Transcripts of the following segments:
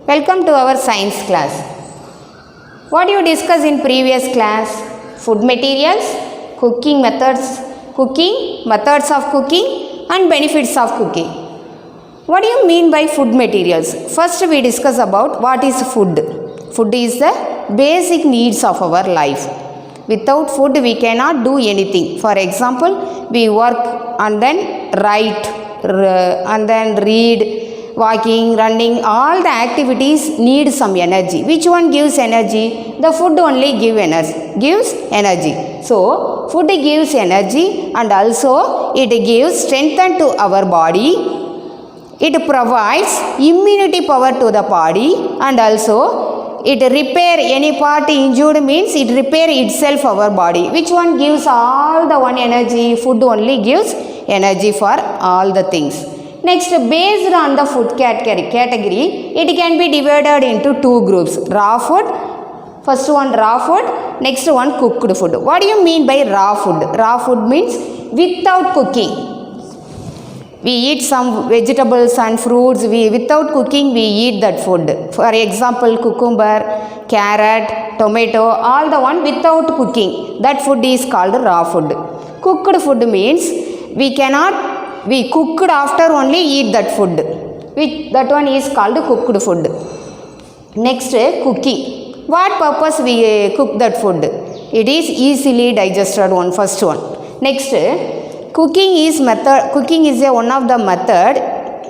Welcome to our science class. What you discussed in previous class? Food materials, cooking methods of cooking and benefits of cooking. What do you mean by food materials? First we discuss about what is food. Food is the basic needs of our life. Without food we cannot do anything. For example, we work and then write and then read, walking, running, all the activities need some energy. Which one gives energy? The food only gives energy. So food gives energy and also it gives strength to our body. It provides immunity power to the body and also it repair any part injured means it repair itself our body. Which one gives all the one energy? Food only gives energy for all the things. Next, based on the food category, it can be divided into two groups. Raw food, first one raw food, next one cooked food. What do you mean by raw food? Raw food means without cooking. We eat some vegetables and fruits. Without cooking, we eat that food. For example, cucumber, carrot, tomato, all the one without cooking. That food is called raw food. Cooked food means we cooked after only eat that food. That one is called cooked food. Next, cooking. What purpose we cook that food? It is easily digested one, first one. Next, cooking is one of the method.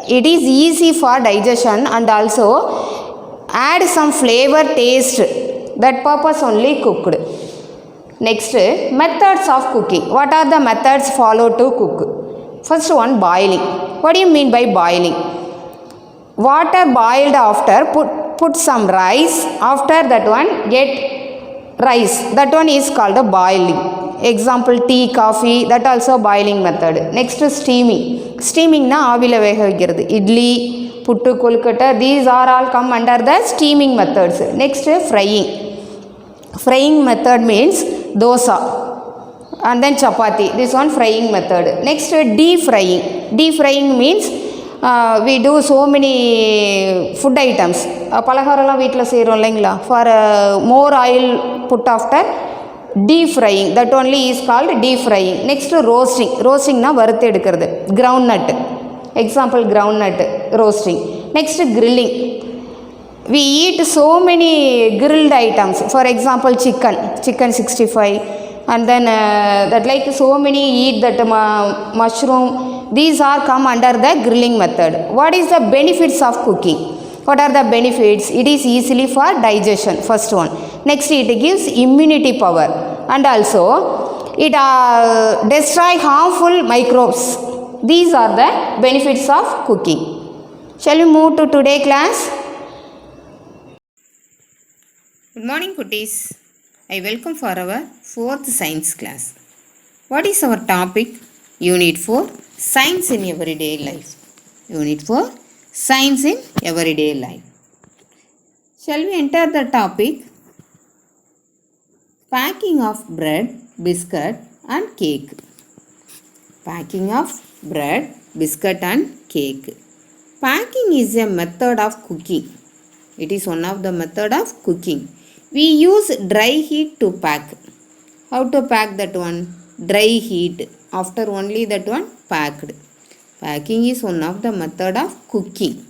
It is easy for digestion and also add some flavor taste. That purpose only cooked. Next, methods of cooking. What are the methods followed to cook? First one, boiling. What do you mean by boiling? Water boiled after, put some rice. After that one, get rice. That one is called a boiling. Example, tea, coffee, that also boiling method. Next, steaming. Steaming na avila vega vekirathu. Idli, puttu, kolkata, these are all come under the steaming methods. Next, frying. Frying method means dosa. And then chapati. This one frying method. Next, deep frying. Deep frying means we do so many food items. Palaharala veetla seirom illengla. For more oil put after deep frying. That only is called deep frying. Next, roasting. Roasting na varuthu edukkuradhu. Groundnut. Example, groundnut roasting. Next, grilling. We eat so many grilled items. For example, chicken 65. And then that like so many eat that mushroom. These are come under the grilling method. What is the benefits of cooking? What are the benefits? It is easily for digestion, first one. Next, it gives immunity power and also it destroy harmful microbes. These are the benefits of cooking. Shall we move to today class? Good morning, Kuttis. I welcome for our 4th science class. What is our topic? Unit 4, Science in Everyday Life. Unit 4, Science in Everyday Life. Shall we enter the topic? Packing of bread, biscuit and cake. Packing of bread, biscuit and cake. Packing is a method of cooking. It is one of the method of cooking. We use dry heat to pack. How to pack that one? Dry heat. After only that one packed. Packing is one of the method of cooking.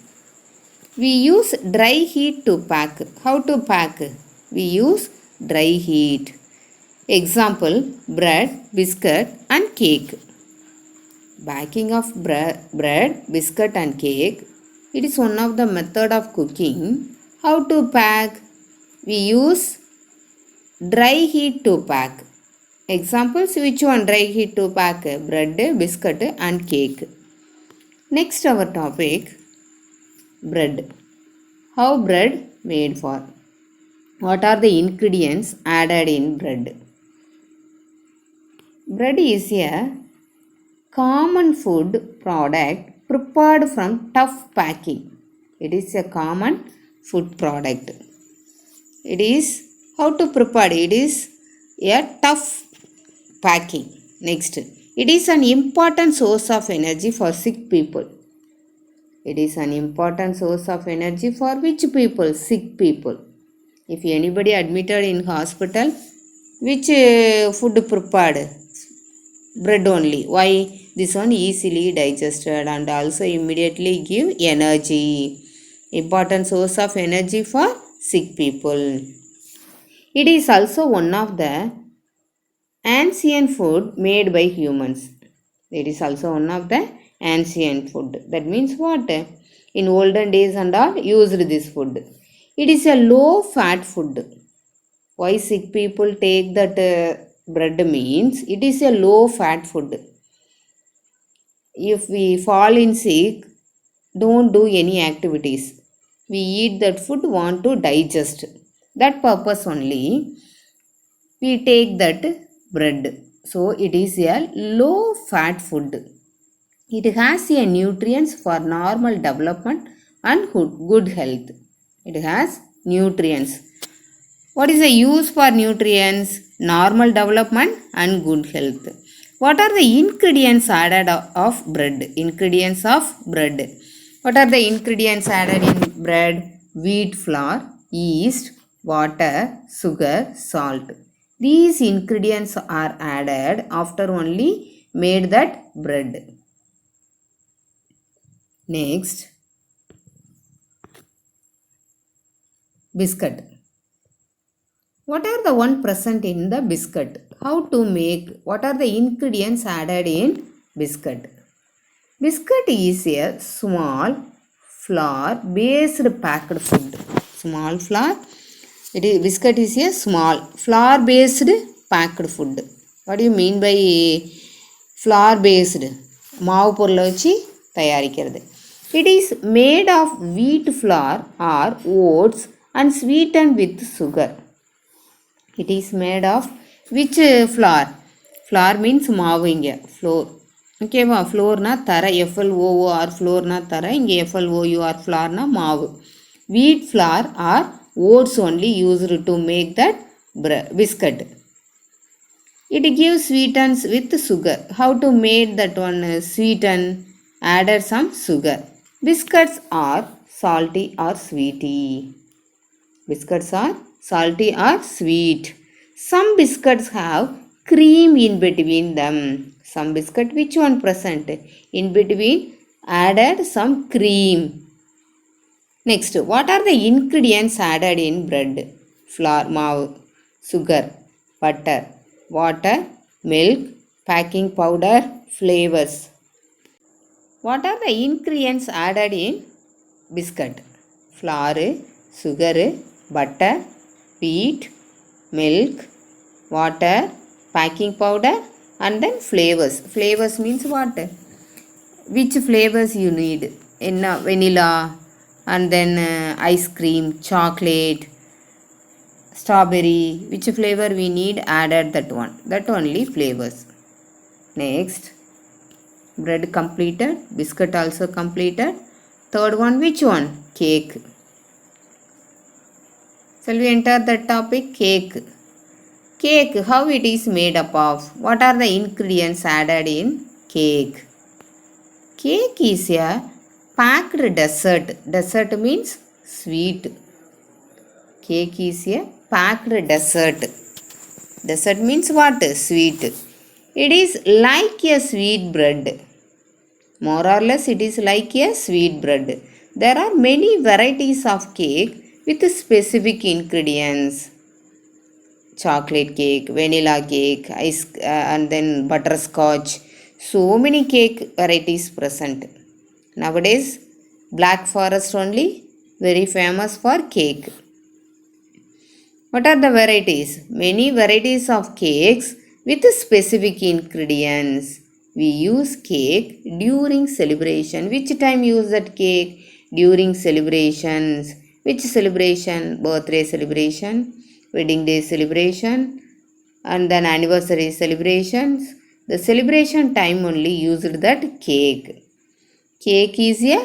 We use dry heat to pack. How to pack? We use dry heat. Example, bread, biscuit and cake. Packing of bread, biscuit and cake. It is one of the method of cooking. How to pack? We use dry heat to pack. Examples, which one dry heat to pack? Bread, biscuit and cake. Next our topic, bread. How bread made for? What are the ingredients added in bread? Bread is a common food product prepared from tough packing. It is a common food product. It is how to prepare. It is a tough packing. Next, it is an important source of energy for sick people. It is an important source of energy for which people? Sick people. If anybody admitted in hospital, which food prepared? Bread only. Why? This one easily digested and also immediately give energy. Important source of energy for sick people. It is also one of the ancient food made by humans. It is also one of the ancient food. That means what? In olden days and all used this food. It is a low fat food. Why sick people take that bread means it is a low fat food. If we fall in sick, don't do any activities. We eat that food, want to digest. That purpose only we take that bread. So it is a low fat food. It has a nutrients for normal development and good health. It has nutrients. What is the use for nutrients? Normal development and good health. What are the ingredients added of bread? Ingredients of bread. What are the ingredients added in bread? Wheat flour, yeast, water, sugar, salt. These ingredients are added after only made that bread. Next, biscuit. What are the one present in the biscuit? How to make? What are the ingredients added in biscuit? Biscuit is a small flour based packed food. Small flour. Biscuit is a small flour based packed food. What do you mean by flour based? மாவு பொருளை வச்சு தயாரிக்கிறது. It is made of wheat flour or oats and sweetened with sugar. It is made of which flour? Flour means மாவு இங்கே flour. ஓகேவா ஃப்ளோர்னா தர FLOOR ஃப்ளோர்னா தர இங்கே FLOUR ஃப்ளார்னா மாவு. Wheat flour or oats only used to make that biscuit. It gives sweetens with sugar. How to make that one sweeten? Added some sugar. Biscuits are salty or sweety. Biscuits are salty or sweet. Some biscuits have cream in between them. Some biscuit, which one present? In between added some cream. Next, what are the ingredients added in bread? Flour, maavu, sugar, butter, water, milk, packing powder, flavors. What are the ingredients added in biscuit? Flour, sugar, butter, wheat, milk, water, packing powder and then flavors. Flavors means what? Which flavors you need? Vanilla and then ice cream, chocolate, strawberry. Which flavor we need? Added that one. That only flavors. Next, bread completed, biscuit also completed. Third one, which one? Cake. Shall we enter that topic? Cake. Cake, how it is made up of? What are the ingredients added in cake? Cake is a packed dessert. Dessert means sweet. Cake is a packed dessert. Dessert means what? Sweet. It is like a sweet bread. More or less it is like a sweet bread. There are many varieties of cake with specific ingredients. Chocolate cake, vanilla cake, and then butterscotch. So many cake varieties present. Nowadays, Black Forest only very famous for cake. What are the varieties? Many varieties of cakes with specific ingredients. We use cake during celebration. Which time use that cake? During celebrations. Which celebration? Birthday celebration, wedding day celebration, and then anniversary celebrations. The celebration time only used that cake. Cake is a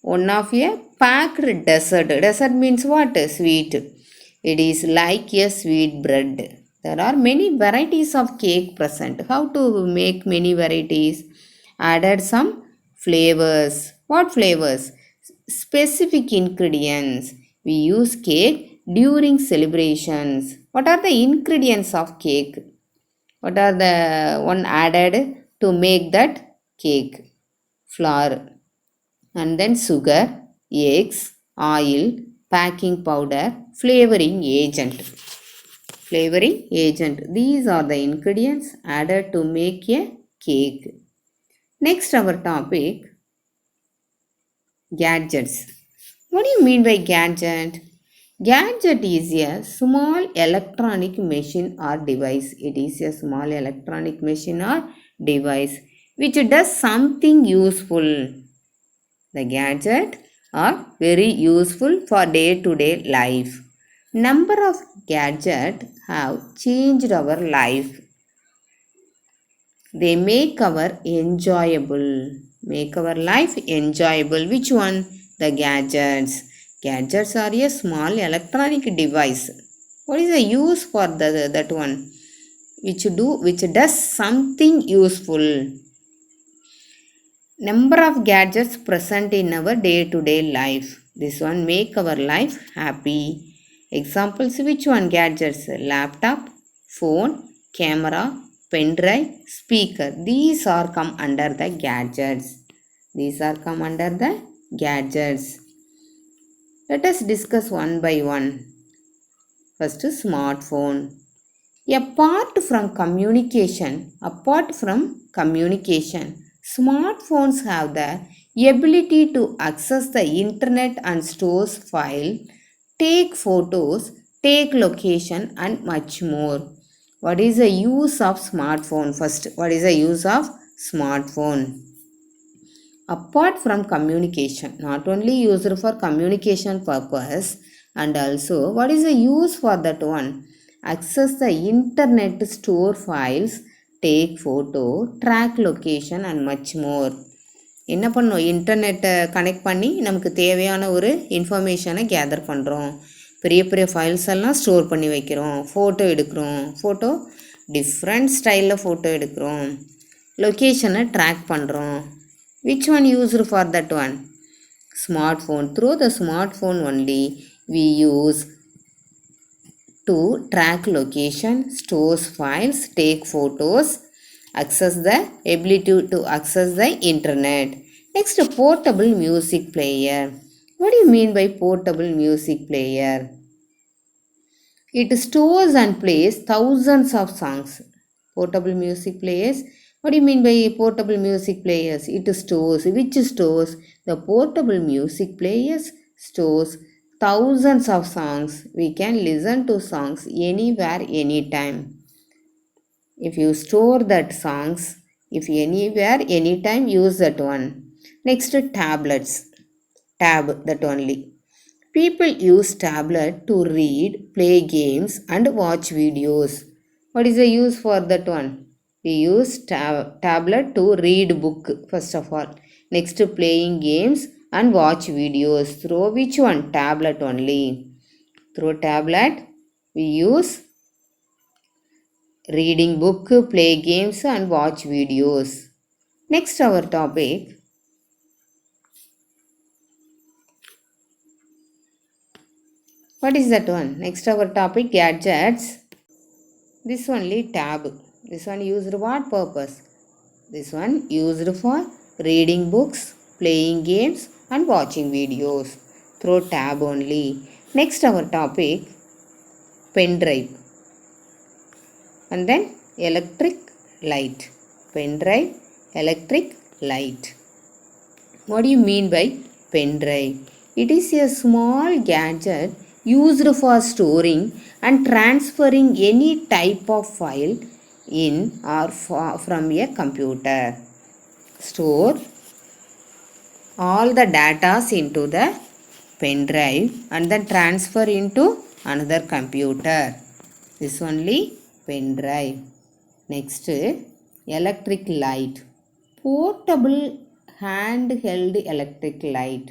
one of a packed dessert. Dessert means what? Sweet. It is like a sweet bread. There are many varieties of cake present. How to make many varieties? Added some flavors. What flavors? specific ingredients. We use cake during celebrations. What are the ingredients of cake? What are the one added to make that cake? Flour, and then sugar, eggs, oil, packing powder, flavoring agent. Flavoring agent. These are the ingredients added to make a cake. Next, our topic, gadgets. What do you mean by gadget? Gadget is a small electronic machine or device. It is a small electronic machine or device which does something useful. The gadget are very useful for day-to-day life. Number of gadgets have changed our life. They make our enjoyable. Make our life enjoyable. Which one? The gadgets. Gadgets are a small electronic device. What is the use for that one? Which does something useful. Number of gadgets present in our day-to-day life. This one make our life happy. Examples, which one gadgets? Laptop, phone, camera, pen drive, speaker. These are come under the gadgets. These are come under the gadgets. Let us discuss one by one. First, smartphone. Apart from communication, smartphones have the ability to access the internet and stores file, take photos, take location and much more. What is the use of smartphone? First, what is the use of smartphone? Apart from communication, not only used for communication purpose, and also what is the use for that one? Access the internet, store files, take photo, track location and much more. என்ன பண்ணோம்? இன்டர்நெட்டை connect பண்ணி நமக்கு தேவையான ஒரு இன்ஃபர்மேஷனை gather பண்ணுறோம். பெரிய பெரிய ஃபைல்ஸ் எல்லாம் ஸ்டோர் பண்ணி வைக்கிறோம். ஃபோட்டோ எடுக்கிறோம். ஃபோட்டோ டிஃப்ரெண்ட் ஸ்டைலில் ஃபோட்டோ எடுக்கிறோம். லொக்கேஷனை ட்ராக் பண்ணுறோம். Which one used for that one? Smartphone. Through the smartphone only we use to track location, stores files, take photos, access the ability to access the internet. Next, portable music player. What do you mean by portable music player? It stores and plays thousands of songs. Portable music players. What do you mean by portable music players? It stores. Which stores? The portable music players stores thousands of songs. We can listen to songs anywhere, anytime. If you store that songs, if anywhere, anytime, use that one. Next, tablets. Tab, that only. People use tablet to read, play games and watch videos. What is the use for that one? We use tablet to read book first of all. Next, playing games and watch videos. Through which one? Tablet only. Through tablet we use reading book, play games and watch videos. Next, our topic, what is that one? Next, our topic, gadgets. This only tab. This one used what purpose? This one used for reading books, playing games and watching videos through tab only. Next, our topic, pen drive. And then electric light. Pen drive, electric light. What do you mean by pen drive? It is a small gadget used for storing and transferring any type of file in or from a computer. Store all the data into the pen drive and then transfer into another computer. This only pen drive. Next, electric light. Portable handheld electric light.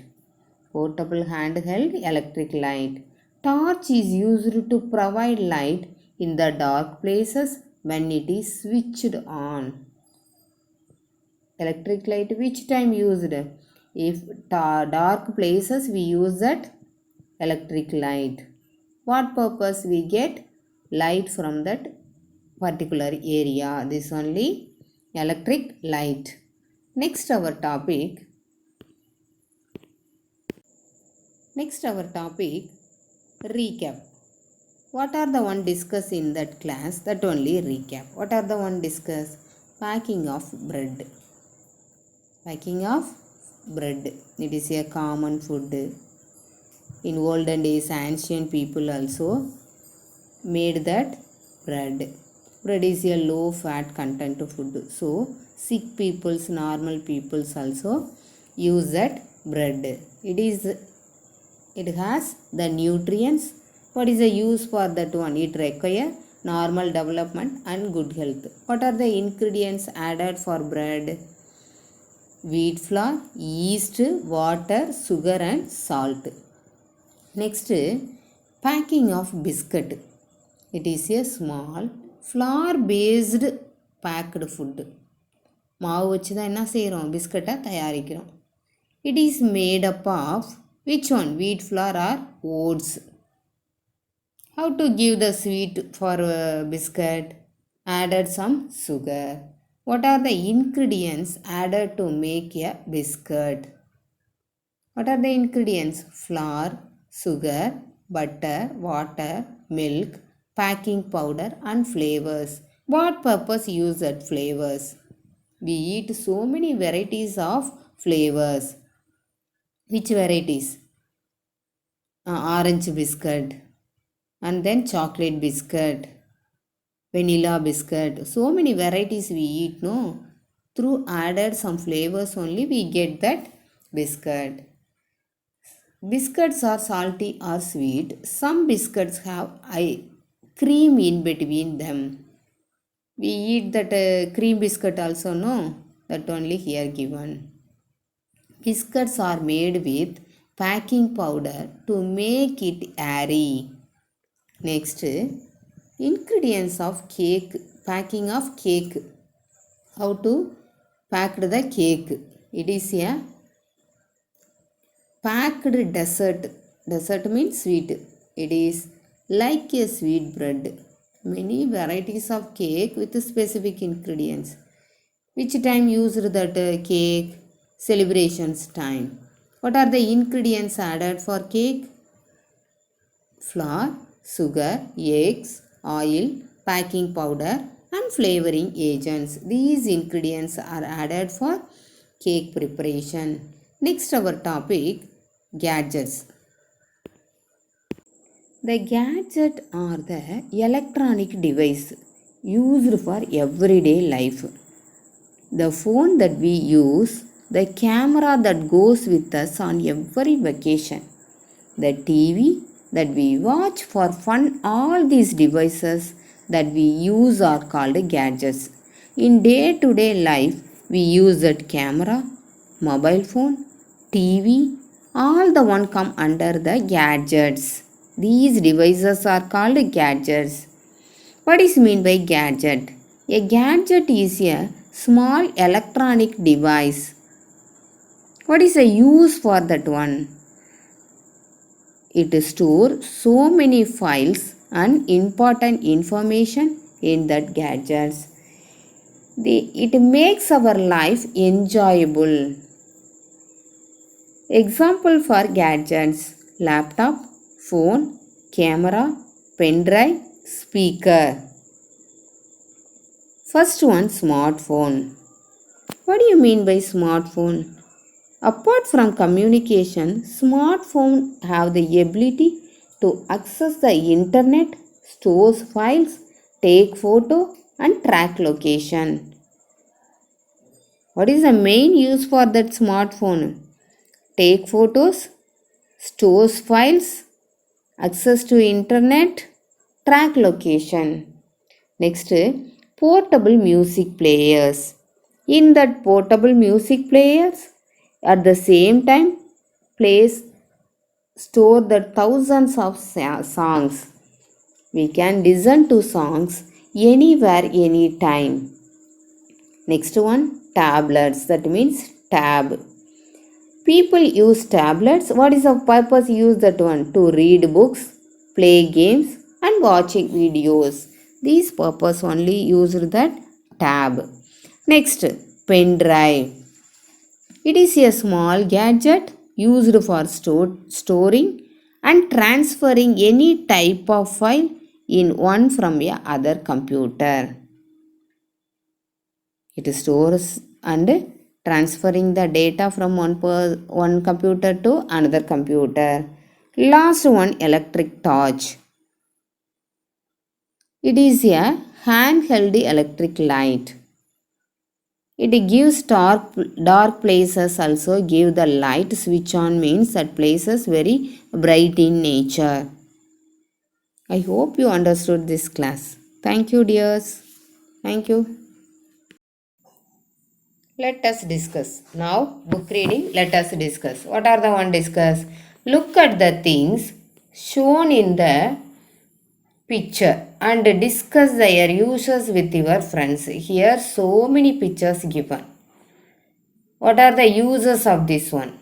Portable handheld electric light. Torch is used to provide light in the dark places when it is switched on. Electric light which time used? If dark places, we use that electric light. What purpose we get? Light from that particular area. This only electric light. Next our topic. Recap. What are the one discussed in that class? That only recap. What are the one discussed? Packing of bread. Packing of bread. It is a common food. In olden days, ancient people also made that bread. Bread is a low fat content food. So, sick peoples, normal peoples also use that bread. It has the nutrients. What is the use for that one? It requires normal development and good health. What are the ingredients added for bread? Wheat flour, yeast, water, sugar and salt. Next, packing of biscuit. It is a small flour based packed food. மாவு வச்சு தான் என்ன செய்கிறோம்? பிஸ்கட்டை தயாரிக்கிறோம். It is made up of which one? Wheat flour or oats? How to give the sweet for biscuit? Added some sugar. What are the ingredients added to make a biscuit? What are the ingredients? Flour, sugar, butter, water, milk, packing powder and flavors. What purpose use that flavors? We eat so many varieties of flavors. Which varieties? Orange biscuit and then chocolate biscuit, vanilla biscuit. So many varieties we eat, no? Through added some flavors only we get that biscuit. Biscuits are salty or sweet. Some biscuits have cream in between them. We eat that cream biscuit also, no? That only here given. Biscuits are made with packing powder to make it airy. Next, ingredients of cake. Packing of cake. How to pack the cake? It is a packed dessert. Dessert means sweet. It is like a sweet bread. Many varieties of cake with specific ingredients. Which time used that cake? Celebrations time. What are the ingredients added for cake? Flour, sugar, eggs, oil, packing powder and flavoring agents. These ingredients are added for cake preparation. Next our topic, gadgets. The gadget are the electronic device used for everyday life. The phone that we use, the camera that goes with us on every vacation, the TV that we watch for fun, all these devices that we use are called gadgets. In day-to-day life, we use that camera, mobile phone, TV, all the one come under the gadgets. These devices are called gadgets. What is mean by gadget? A gadget is a small electronic device. What is the use for that one? It stores so many files and important information in that gadgets. It makes our life enjoyable. Example for gadgets: laptop, phone, camera, pen drive, speaker. First one, smartphone. What do you mean by smartphone? Apart from communication, smartphone have the ability to access the internet, stores files, take photo and track location. What is the main use for that smartphone? Take photos, stores files, access to internet, track location. Next, portable music players. In that portable music players, at the same time, store the thousands of songs. We can listen to songs anywhere, anytime. Next one, tablets. That means tab. People use tablets. What is the purpose use that one? To read books, play games and watching videos. These purpose only used that tab. Next, pen drive. It is a small gadget used for storing and transferring any type of file in one from a other computer. It stores and transferring the data from one computer to another computer. Last one, electric torch. It is a handheld electric light. It gives dark places also give the light. Switch on means that places very bright in nature. I hope you understood this class. Thank you, dears. Thank you. Let us discuss. Now, book reading, let us discuss. What are the one discuss? Look at the things shown in the picture and discuss their uses with your friends. Here, so many pictures given. What are the uses of this one?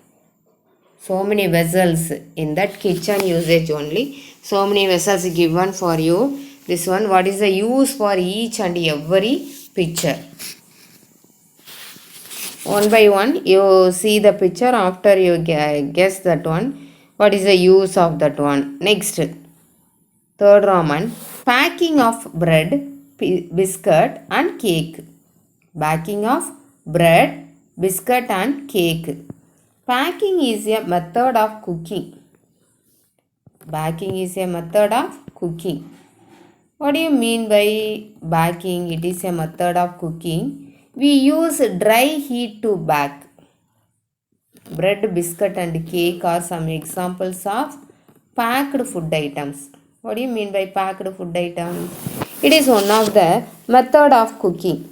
So many vessels in that kitchen usage only. So many vessels given for you. This one, what is the use for each and every picture? One by one, you see the picture. After you guess that one, what is the use of that one? Next, third Roman, packing of bread, biscuit and cake. Packing of bread, biscuit and cake. Packing is a method of cooking. Baking is a method of cooking. What do you mean by baking? It is a method of cooking. We use dry heat to bake. Bread, biscuit and cake are some examples of packed food items. What do you mean by packed food items? It is one of the method of cooking.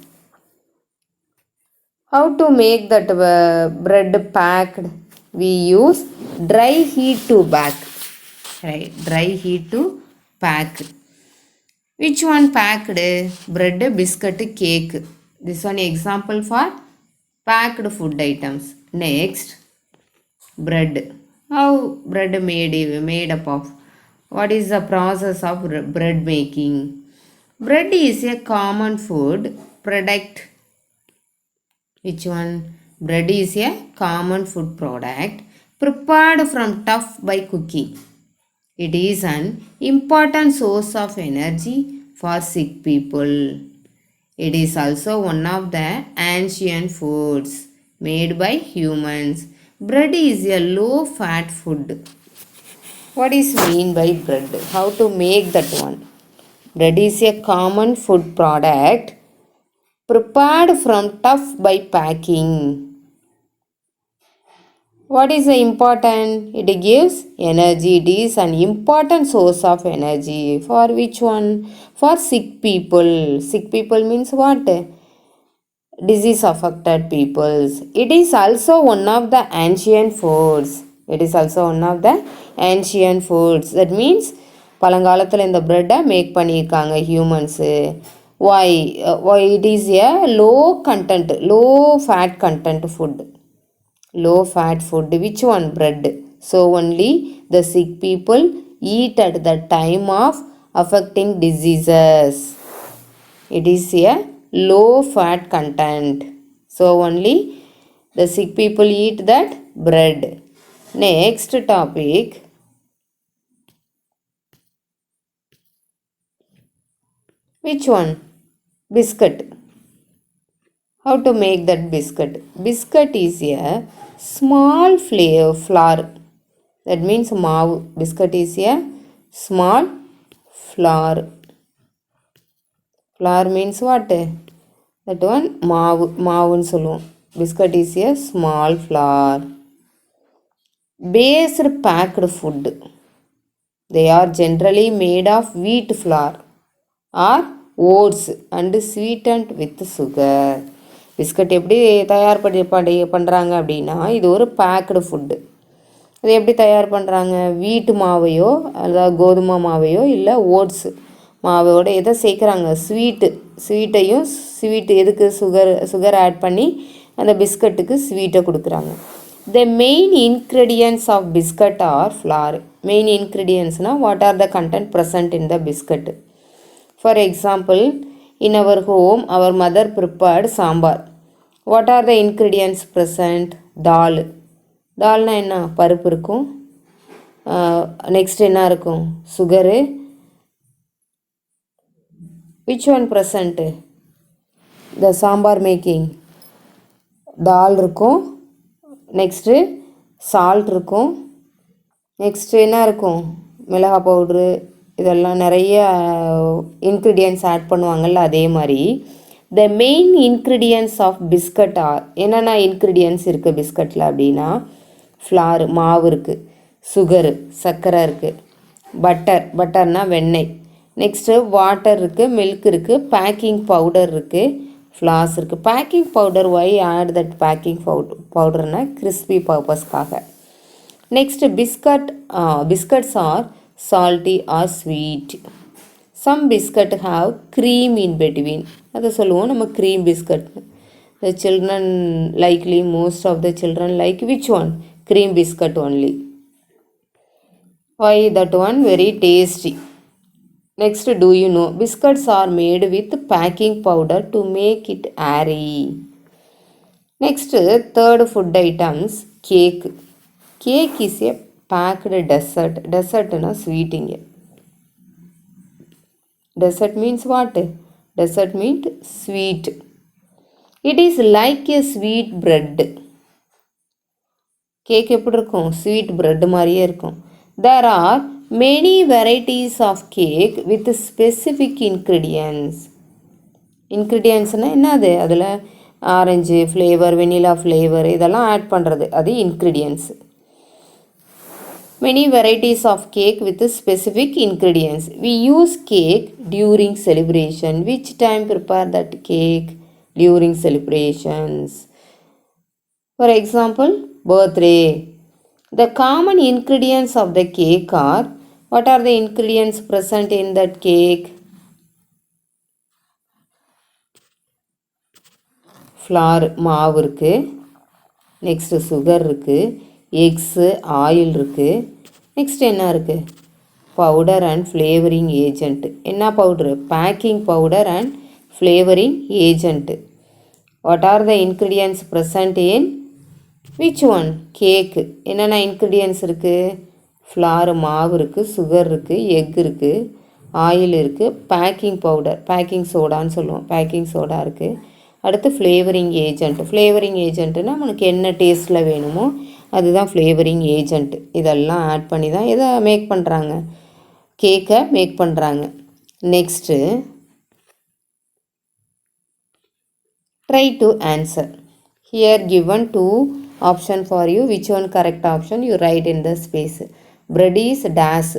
How to make that bread packed? We use dry heat to bake. Right, dry heat to pack. Which one packed? Bread, biscuit, cake. This one example for packed food items. Next, bread. How bread made up of? What is the process of bread making? Bread is a common food product. Which one? Bread is a common food product prepared from tough by cooking. It is an important source of energy for sick people. It is also one of the ancient foods made by humans. Bread is a low-fat food. What is mean by bread? How to make that one? Bread is a common food product prepared from tough by packing. What is the important? It gives energy. It is an important source of energy. For which one? For sick people. Sick people means what? Disease affected peoples. It is also one of the ancient foods. It is also one of the ancient foods. That means பழங்காலத்தில் இந்த பிரெட்டை make பண்ணியிருக்காங்க humans. Why it is a low content, low fat content food. Low fat food. Which one? Bread. So only the sick people eat at the time of affecting diseases. It is a low fat content. So only the sick people eat that bread. Next topic. Which one? Biscuit. How to make that biscuit? Biscuit is a small flour. That means maavu. Biscuit is a small flour. Flour means what? That one maavu solluvom. Biscuit is a small flour. Based packed food. They are generally made of wheat flour or oats and sweetened with sugar. Biscuit எப்படி தயார் பண்ணுறாங்க அப்படின்னா இது ஒரு packed food. இது எப்படி தயார் பண்ணுறாங்க? வீட்டு மாவையோ அதாவது கோதுமை மாவையோ இல்லை ஓட்ஸு மாவோட எதை சேர்க்குறாங்க? ஸ்வீட்டு எதுக்கு? சுகர் ஆட் பண்ணி அந்த பிஸ்கட்டுக்கு ஸ்வீட்டை கொடுக்குறாங்க. The main ingredients of biscuit are flour. Main ingredients na what are the content present in the biscuit? For example, in our home our mother prepared sambar. What are the ingredients present? Dal. தால்னா என்ன? பருப்பு இருக்கும். Next என்ன இருக்கும்? Sugar. which one present? the sambar making. தால் இருக்கும். Next salt இருக்கும். Next என்ன இருக்கும்? மிளகாய் பவுட்ரு, இதெல்லாம் நிறைய இன்க்ரீடியன்ட்ஸ் ஆட் பண்ணுவாங்கள்ல, அதே மாதிரி the main ingredients of biscuit are என்னென்ன இன்க்ரீடியன்ட்ஸ் இருக்குது பிஸ்கட்டில் அப்படின்னா, ஃப்ளார் மாவு இருக்குது, சுகரு சர்க்கரை இருக்குது, பட்டர்னால் வெண்ணெய், நெக்ஸ்ட்டு வாட்டர் இருக்குது, மில்க் இருக்குது, பேக்கிங் பவுடர் இருக்குது, ஃப்ளார்ஸ் இருக்குது. Baking powder why add that baking powder crispy பர்பஸ்க்காக. Next biscuits are salty or sweet. Some biscuit have cream in between. அதை சொல்லுவோம் நம்ம cream biscuit. The children likely, most of the children like which one? Cream biscuit only. Why that one? Very tasty. Next, do you know biscuits are made with packing powder to make it airy. Next, third food items, cake. Cake is a packed dessert. Dessert na sweeting. Dessert means what? Dessert means sweet. It is like a sweet bread. Cake எப்படி இருக்கும்? Sweet bread மாதிரியே இருக்கும். There are many varieties of cake with specific ingredients. Ingredientsனா என்னது? அதில் orange flavour, vanilla flavour இதெல்லாம் add பண்ணுறது, அது ingredients. Many varieties of cake with specific ingredients. We use cake during celebration. Which time prepare that cake? During celebrations. For example, birthday. The common ingredients of the cake are, what are the ingredients present in that cake? Flour, மாவு இருக்குது, next sugar இருக்குது, eggs, oil இருக்குது, next என்ன இருக்குது? Powder and flavouring agent. என்ன powder? Baking powder and flavouring agent. What are the ingredients present in which one? Cake. என்னென்ன ingredients இருக்குது? Flower மாவு இருக்குது, சுகர் இருக்குது, எக் இருக்குது, ஆயில் இருக்குது, பேக்கிங் பவுடர், பேக்கிங் சோடான்னு சொல்லுவோம், பேக்கிங் சோடா இருக்குது. அடுத்து ஃப்ளேவரிங் ஏஜென்ட். ஃப்ளேவரிங் ஏஜென்ட்டுனா நமக்கு என்ன டேஸ்ட்டில் வேணுமோ அதுதான் ஃப்ளேவரிங் ஏஜென்ட். இதெல்லாம் ஆட் பண்ணி தான் இதை மேக் பண்ணுறாங்க, கேக்கை மேக் பண்ணுறாங்க. Next try to answer. Here given 2 option for you. Which one correct option? You write in the space. Bread is dash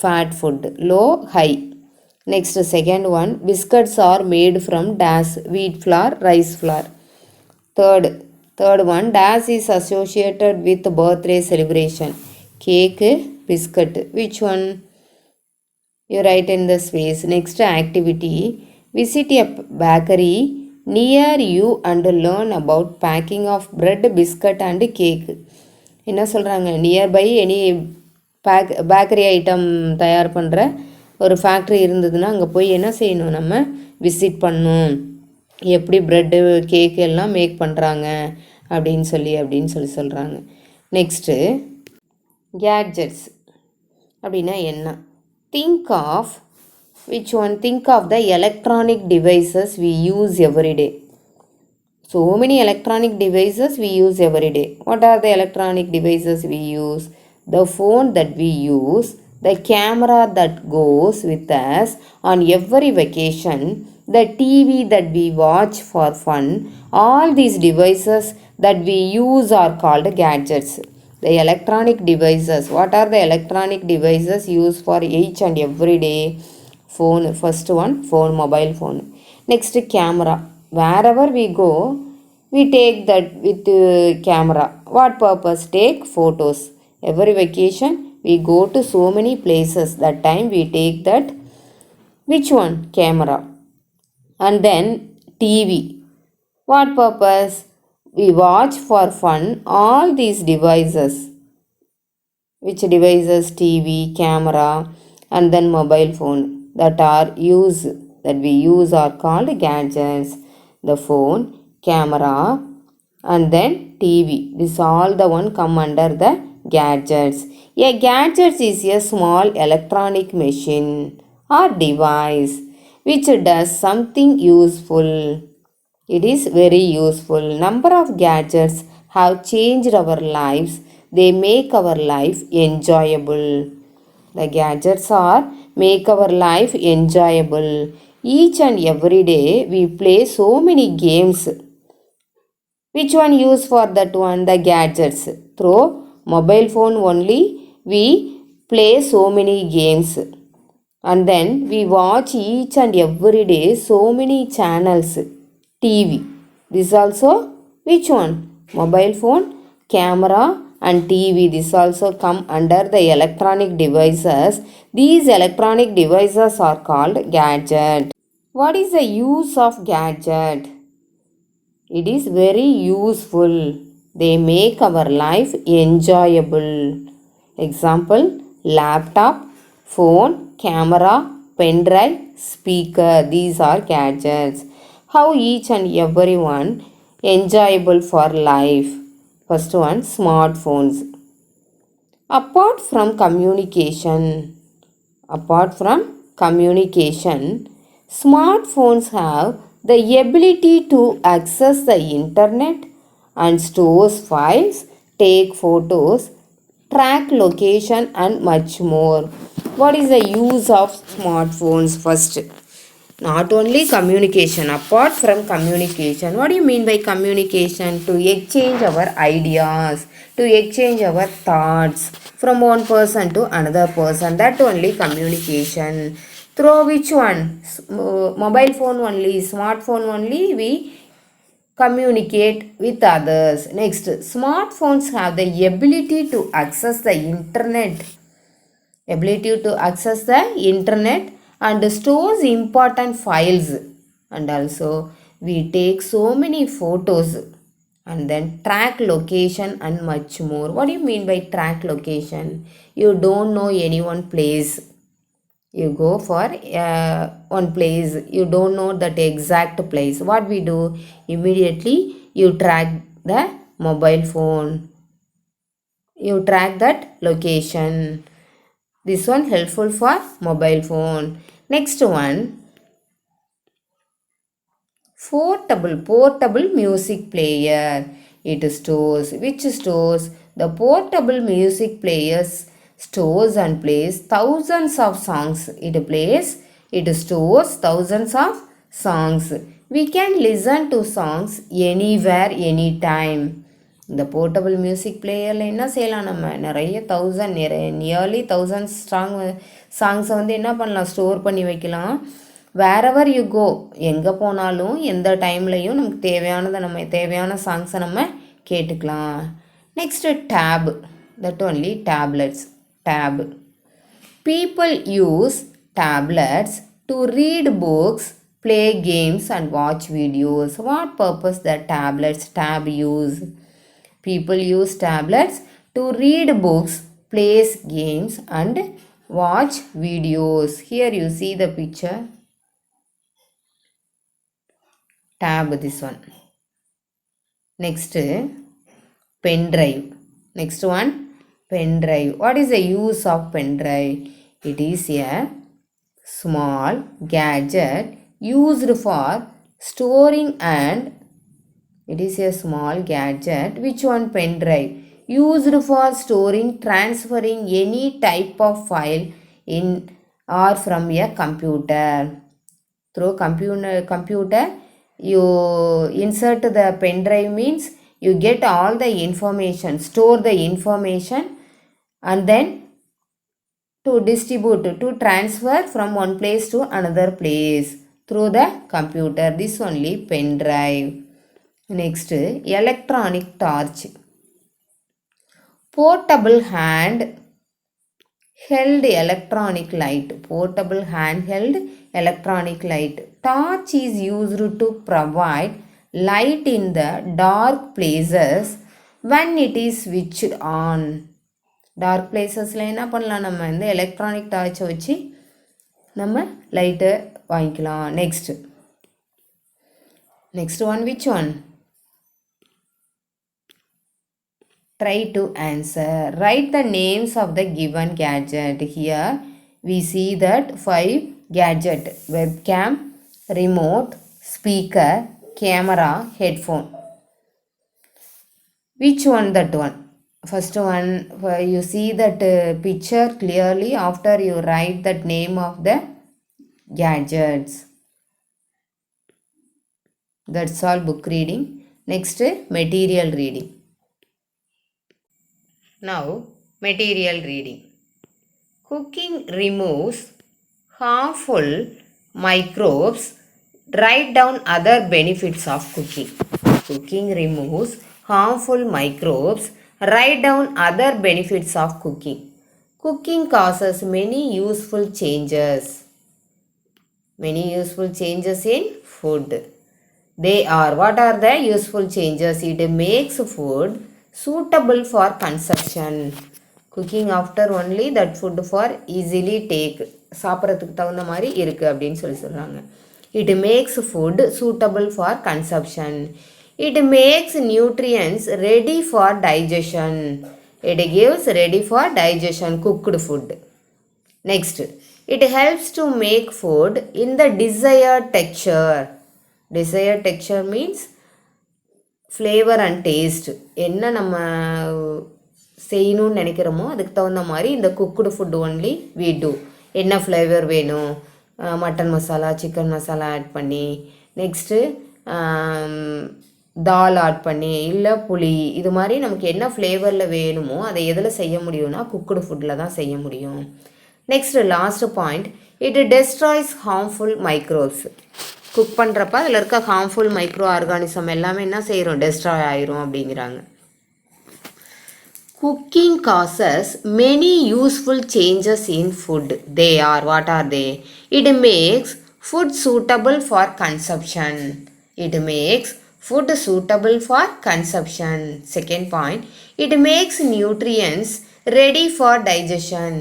fat food, low, high. Next second one, biscuits are made from dash wheat flour, rice flour. Third one, dash is associated with birthday celebration, cake, biscuit. Which one? You write in the space. Next activity, visit a bakery near you and learn about packing of bread, biscuit and cake. என்ன சொல்கிறாங்க? Nearby any bakery item தயார் பண்ணுற ஒரு factory இருந்ததுன்னா அங்கே போய் என்ன செய்யணும்? நம்ம விசிட் பண்ணணும், எப்படி ப்ரெட்டு கேக்கு எல்லாம் மேக் பண்ணுறாங்க அப்படின்னு சொல்லி சொல்கிறாங்க. நெக்ஸ்ட்டு கேட்ஜெட்ஸ் அப்படின்னா என்ன? Think of which one? Think of the electronic devices we use every day. So many electronic devices we use every day. What are the electronic devices we use? The phone that we use, the camera that goes with us on every vacation, the TV that we watch for fun. All these devices that we use are called gadgets. The electronic devices. What are the electronic devices used for each and every day? Phone, first one, phone, mobile phone. Next, camera. Wherever we go, we take that with camera. What purpose? Take photos. Every vacation we go to so many places. That time we take that, which one? Camera. And then TV. What purpose? We watch for fun all these devices. Which devices? TV, camera, and then mobile phone that we use are called gadgets. The phone, camera, and then TV. This all the one come under the gadgets. A gadget is a small electronic machine or device which does something useful. It is very useful. Number of gadgets have changed our lives. They make our life enjoyable. The gadgets are make our life enjoyable. Each and every day we play so many games. Which one use for that one? The gadgets. Through mobile phone only we play so many games. And then we watch each and every day so many channels. TV. This also which one? Mobile phone, camera and TV. This also come under the electronic devices. These electronic devices are called gadget. What is the use of gadget? It is very useful. They make our life enjoyable. Example, laptop, phone, camera, pen drive, speaker. These are gadgets. How each and every one enjoyable for life? First one, smartphones. Apart from communication, smartphones have the ability to access the internet and stores files, take photos, track location and much more. What is the use of smartphones? First, not only communication, apart from communication. What do you mean by communication? To exchange our ideas, to exchange our thoughts from one person to another person. That only communication. Through which one? Mobile phone only, smartphone only we communicate with others. Next, smartphones have the ability to access the internet. And stores important files. And also we take so many photos and then track location and much more. What do you mean by track location? You don't know any one place. You go for one place, you don't know that exact place. What we do? Immediately you track the mobile phone, you track that location. This one helpful for mobile phone. Next one, portable music player. It stores. Which stores? The portable music players stores and plays thousands of songs. It stores thousands of songs. We can listen to songs anywhere, anytime. இந்த portable music பிளேயரில் என்ன செய்யலாம்? நம்ம நிறைய nearly thousands சாங்ஸை வந்து என்ன பண்ணலாம்? Store பண்ணி வைக்கலாம். வேறெவர் யூ கோ, எங்கே போனாலும் எந்த டைம்லையும் நமக்கு தேவையான சாங்ஸை நம்ம கேட்டுக்கலாம். Next tab. That only tablets. Tab. People use tablets to read books, play games and watch videos. What purpose the tab use? People use tablets to read books, play games and watch videos. Here you see the picture. Tab, this one. Next, pen drive. Next one, pen drive. What is the use of pen drive? It is a small gadget used for storing and it is a small gadget. Which one? Pen drive. Used for storing, transferring any type of file in or from a computer. Through computer you insert the pen drive means you get all the information, store the information and then to distribute, to transfer from one place to another place through the computer. This only pen drive. Next, electronic torch. Portable hand held electronic light. Portable handheld electronic light. Torch is used to provide light in the dark places when it is switched on. Dark பிளேசஸில் என்ன பண்ணலாம், நம்ம இந்த electronic டார்ச்சை வச்சு நம்ம லைட்டை வாங்கிக்கலாம். Next one, which one? Try to answer. Write the names of the given gadget. Here we see that 5 gadget: webcam, remote, speaker, camera, headphone. Which one that one? First one, you see that picture clearly after you write that name of the gadgets. That's all book reading. Next, material reading. Now, material reading. Cooking removes harmful microbes. Write down other benefits of cooking. Cooking removes harmful microbes. Write down other benefits of cooking. Cooking causes many useful changes. Many useful changes in food. They are, what are the useful changes? It makes food suitable for consumption. Cooking after only that food for easily take. சாப்பிட்றதுக்கு தகுந்த மாதிரி இருக்குது அப்படின்னு சொல்கிறாங்க. It makes food suitable for consumption. It makes nutrients ready for digestion. It gives ready for digestion cooked food. Next, it helps to make food in the desired texture. Desired texture means flavor and taste. என்ன நம்ம செய்யணும்னு நினைக்கிறோமோ அதுக்கு தகுந்த மாதிரி இந்த cooked food only we do. என்ன flavour வேணும், mutton masala, chicken masala add பண்ணி, நெக்ஸ்ட்டு தால் ஆட் பண்ணி, இல்லை புளி, இது மாதிரி நமக்கு என்ன ஃப்ளேவரில் வேணுமோ அதை எதில் செய்ய முடியும்னா குக்குடு ஃபுட்டில் தான் செய்ய முடியும். Next last point, it destroys harmful microbes. Cook பண்ணுறப்ப அதில் இருக்க ஹார்ம்ஃபுல் மைக்ரோ ஆர்கானிசம் எல்லாமே என்ன செய்கிறோம், டெஸ்ட்ராய் ஆயிரும் அப்படிங்கிறாங்க. Cooking causes many useful changes in food. They are, what are they? It makes food suitable for consumption. It makes food suitable for consumption. Second point, it makes nutrients ready for digestion.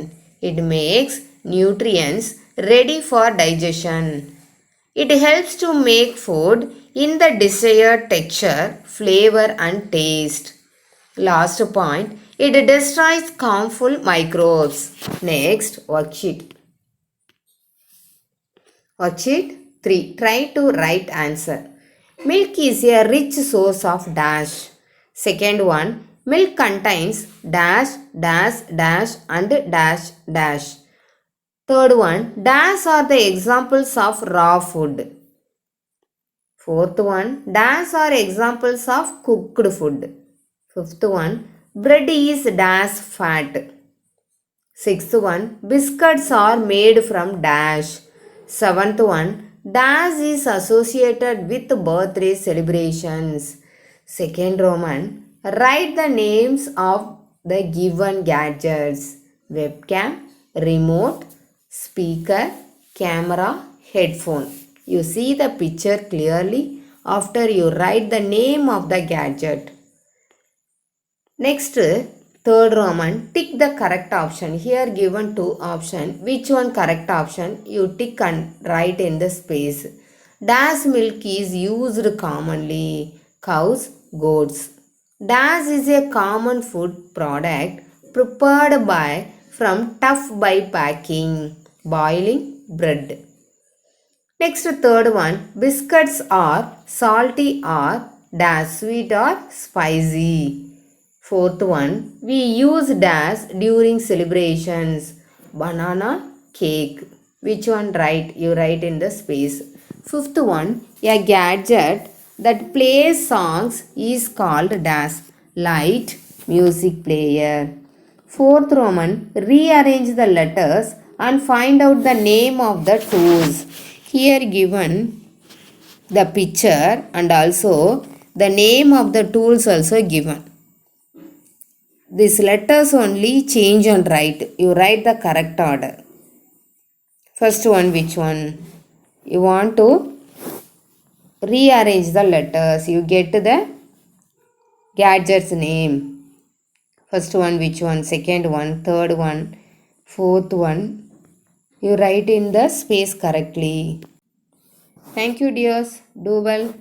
It makes nutrients ready for digestion. It helps to make food in the desired texture, flavor and taste. Last point, it destroys harmful microbes. Next, worksheet. Worksheet 3. Try to write answer. Milk is a rich source of dash. Second one, milk contains dash, dash, dash and dash, dash. Third one, dash are the examples of raw food. Fourth one, dash are examples of cooked food. Fifth one, bread is dash fat. Sixth one, biscuits are made from dash. Seventh one, dash is associated with birthday celebrations. Second Roman, write the names of the given gadgets: webcam, remote, speaker, camera, headphone. You see the picture clearly after you write the name of the gadget. Next, third Roman, tick the correct option. Here given two option. Which one correct option? You tick and write in the space. Dash milk is used commonly. Cows, goats. Dash is a common food product prepared from tough by packing, boiling bread. Next, third one, biscuits are salty or dash sweet or spicy. Fourth one, we use dash during celebrations. Banana, cake. Which one right? You write in the space. Fifth one, a gadget that plays songs is called dash. Light, music player. Fourth Roman, rearrange the letters and find out the name of the tools. Here given the picture and also the name of the tools also given. These letters only change and write. You write the correct order. First one, which one? You want to rearrange the letters. You get the gadget's name. First one, which one, second one, third one, fourth one. You write in the space correctly. Thank you, dears. Do well.